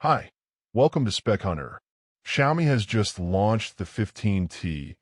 Hi, welcome to Spec Hunter. Xiaomi has just launched the 15T,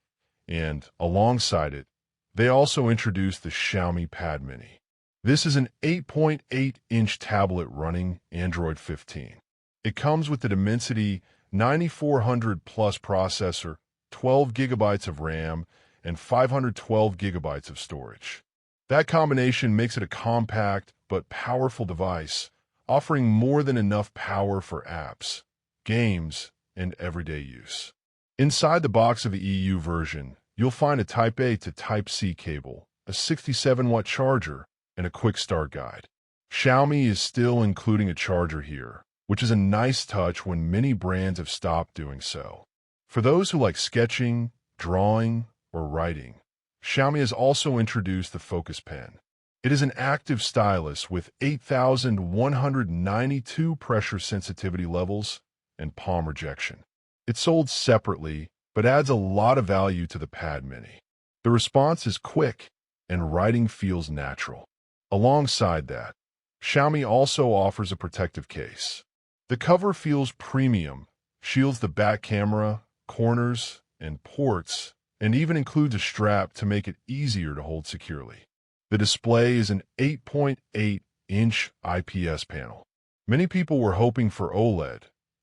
and alongside it, they also introduced the Xiaomi Pad Mini. This is an 8.8-inch tablet running Android 15. It comes with the Dimensity 9400 Plus processor, 12 gigabytes of RAM, and 512 gigabytes of storage. That combination makes it a compact but powerful device, offering more than enough power for apps, games, and everyday use. Inside the box of the EU version, you'll find a Type-A to Type-C cable, a 67-watt charger, and a quick start guide. Xiaomi is still including a charger here, which is a nice touch when many brands have stopped doing so. For those who like sketching, drawing, or writing, Xiaomi has also introduced the Focus Pen. It is an active stylus with 8,192 pressure sensitivity levels and palm rejection. It's sold separately, but adds a lot of value to the Pad Mini. The response is quick, and writing feels natural. Alongside that, Xiaomi also offers a protective case. The cover feels premium, shields the back camera, corners, and ports, and even includes a strap to make it easier to hold securely. The display is an 8.8-inch IPS panel. Many people were hoping for OLED,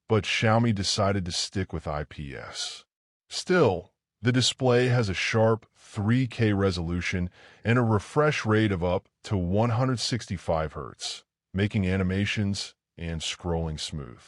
but Xiaomi decided to stick with IPS. Still, the display has a sharp 3K resolution and a refresh rate of up to 165 Hz, making animations and scrolling smooth.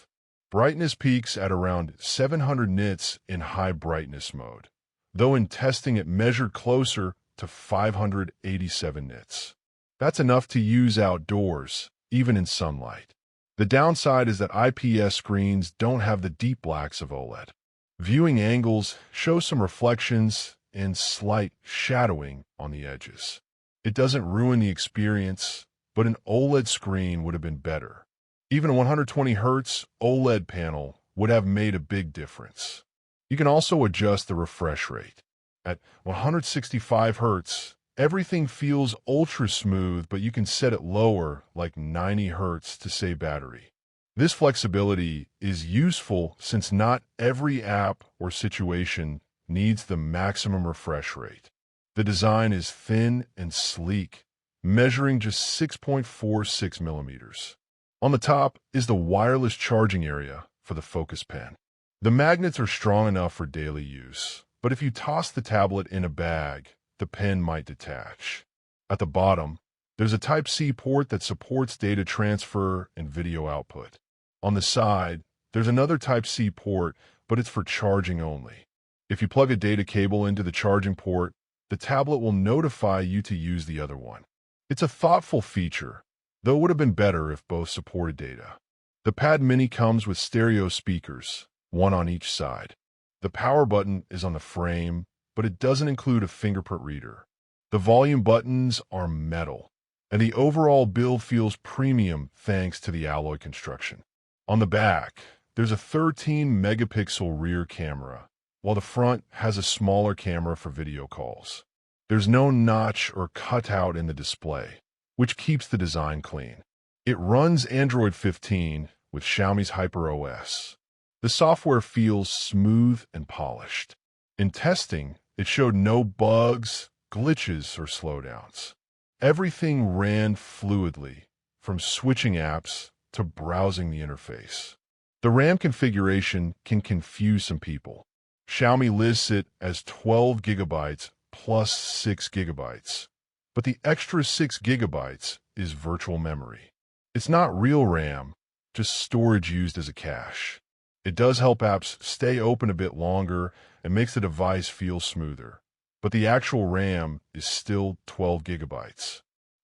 Brightness peaks at around 700 nits in high brightness mode, though in testing it measured closer to 587 nits. That's enough to use outdoors, even in sunlight. The downside is that IPS screens don't have the deep blacks of OLED. Viewing angles show some reflections and slight shadowing on the edges. It doesn't ruin the experience, but an OLED screen would have been better. Even a 120 Hz OLED panel would have made a big difference. You can also adjust the refresh rate. At 165 Hz, everything feels ultra smooth, but you can set it lower, like 90 Hz, to save battery. This flexibility is useful since not every app or situation needs the maximum refresh rate. The design is thin and sleek, measuring just 6.46 millimeters. On the top is the wireless charging area for the Focus Pen. The magnets are strong enough for daily use, but if you toss the tablet in a bag, the pen might detach. At the bottom, there's a Type-C port that supports data transfer and video output. On the side, there's another Type-C port, but it's for charging only. If you plug a data cable into the charging port, the tablet will notify you to use the other one. It's a thoughtful feature, though it would have been better if both supported data. The Pad Mini comes with stereo speakers, one on each side. The power button is on the frame, but it doesn't include a fingerprint reader. The volume buttons are metal, and the overall build feels premium thanks to the alloy construction. On the back, there's a 13-megapixel rear camera, while the front has a smaller camera for video calls. There's no notch or cutout in the display, which keeps the design clean. It runs Android 15 with Xiaomi's HyperOS. The software feels smooth and polished. In testing, it showed no bugs, glitches, or slowdowns. Everything ran fluidly, from switching apps to browsing the interface. The RAM configuration can confuse some people. Xiaomi lists it as 12 gigabytes plus 6 gigabytes, but the extra 6 gigabytes is virtual memory. It's not real RAM, just storage used as a cache. It does help apps stay open a bit longer and makes the device feel smoother, but the actual RAM is still 12 gigabytes.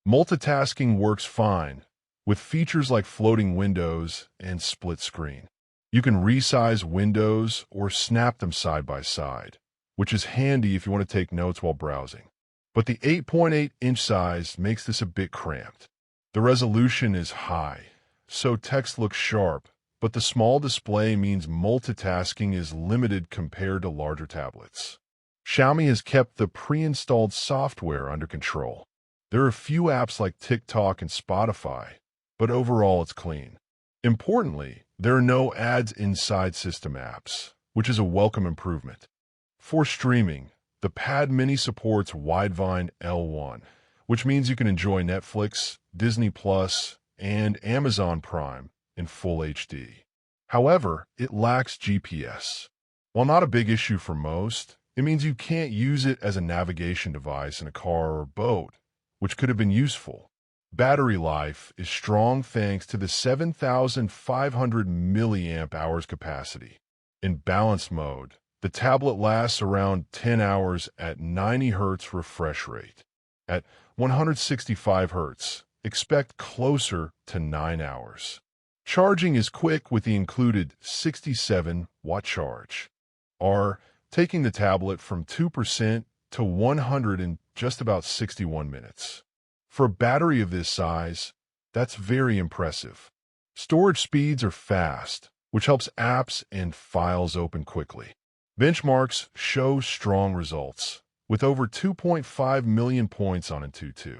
Multitasking works fine, with features like floating windows and split screen. You can resize windows or snap them side by side, which is handy if you want to take notes while browsing. But the 8.8-inch size makes this a bit cramped. The resolution is high, so text looks sharp, but the small display means multitasking is limited compared to larger tablets. Xiaomi has kept the pre-installed software under control. There are a few apps like TikTok and Spotify, but overall it's clean. Importantly, There are no ads inside system apps, which is a welcome improvement. For streaming, the Pad Mini supports Widevine L1, which means you can enjoy Netflix, Disney Plus, and Amazon Prime in full HD. However, it lacks GPS. While not a big issue for most, it means you can't use it as a navigation device in a car or boat, which could have been useful. Battery life is strong thanks to the 7,500 milliamp hours capacity. In balanced mode, the tablet lasts around 10 hours at 90 Hz refresh rate. At 165 Hz, expect closer to 9 hours. Charging is quick with the included 67-watt charge, taking the tablet from 2% to 100 in just about 61 minutes. For a battery of this size, that's very impressive. Storage speeds are fast, which helps apps and files open quickly. Benchmarks show strong results, with over 2.5 million points on Antutu.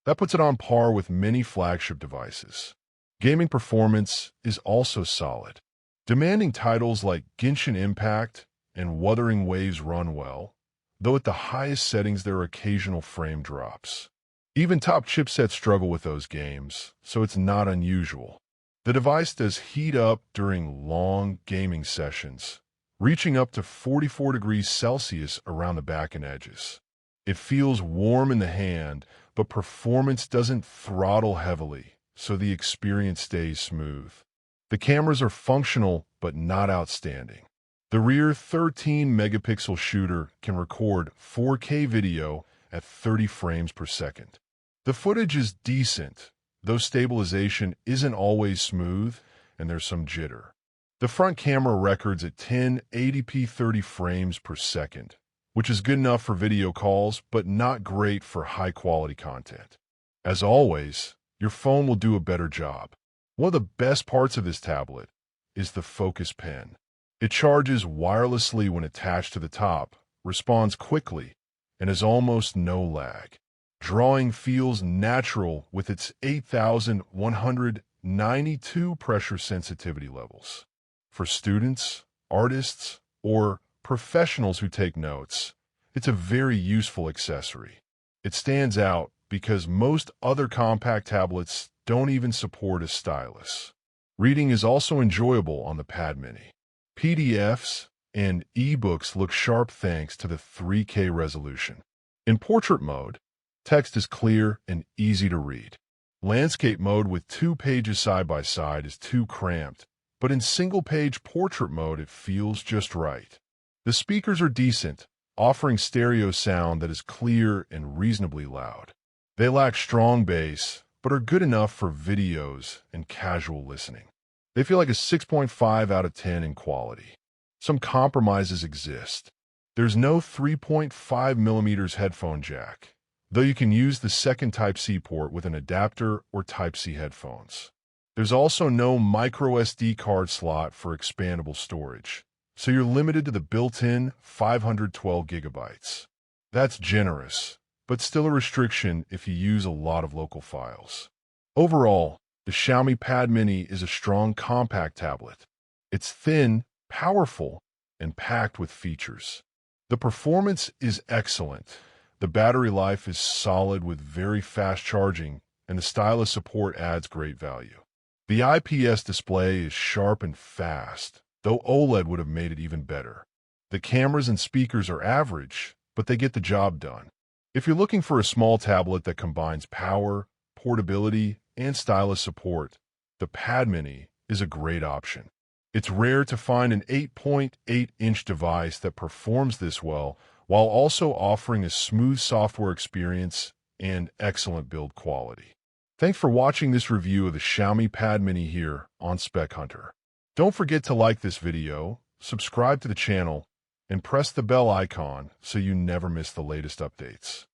That puts it on par with many flagship devices. Gaming performance is also solid. Demanding titles like Genshin Impact and Wuthering Waves run well, though at the highest settings there are occasional frame drops. Even top chipsets struggle with those games, so it's not unusual. The device does heat up during long gaming sessions, reaching up to 44 degrees Celsius around the back and edges. It feels warm in the hand, but performance doesn't throttle heavily, so the experience stays smooth. The cameras are functional, but not outstanding. The rear 13-megapixel shooter can record 4K video at 30 frames per second. The footage is decent, though stabilization isn't always smooth and there's some jitter. The front camera records at 1080p 30 frames per second, which is good enough for video calls but not great for high-quality content. As always, your phone will do a better job. One of the best parts of this tablet is the Focus Pen. It charges wirelessly when attached to the top, responds quickly, and has almost no lag. Drawing feels natural with its 8,192 pressure sensitivity levels. For students, artists, or professionals who take notes, it's a very useful accessory. It stands out because most other compact tablets don't even support a stylus. Reading is also enjoyable on the Pad Mini. PDFs and ebooks look sharp thanks to the 3K resolution. In portrait mode, text is clear and easy to read. Landscape mode with 2 pages side by side is too cramped, but in single-page portrait mode it feels just right. The speakers are decent, offering stereo sound that is clear and reasonably loud. They lack strong bass, but are good enough for videos and casual listening. They feel like a 6.5 out of 10 in quality. Some compromises exist. There's no 3.5mm headphone jack, though you can use the second Type-C port with an adapter or Type-C headphones. There's also no microSD card slot for expandable storage, so you're limited to the built-in 512 gigabytes. That's generous, but still a restriction if you use a lot of local files. Overall, the Xiaomi Pad Mini is a strong compact tablet. It's thin, powerful, and packed with features. The performance is excellent. The battery life is solid with very fast charging, and the stylus support adds great value. The IPS display is sharp and fast, though OLED would have made it even better. The cameras and speakers are average, but they get the job done. If you're looking for a small tablet that combines power, portability, and stylus support, the Pad Mini is a great option. It's rare to find an 8.8-inch device that performs this well while also offering a smooth software experience and excellent build quality. Thanks for watching this review of the Xiaomi Pad Mini here on Spec Hunter. Don't forget to like this video, subscribe to the channel, and press the bell icon so you never miss the latest updates.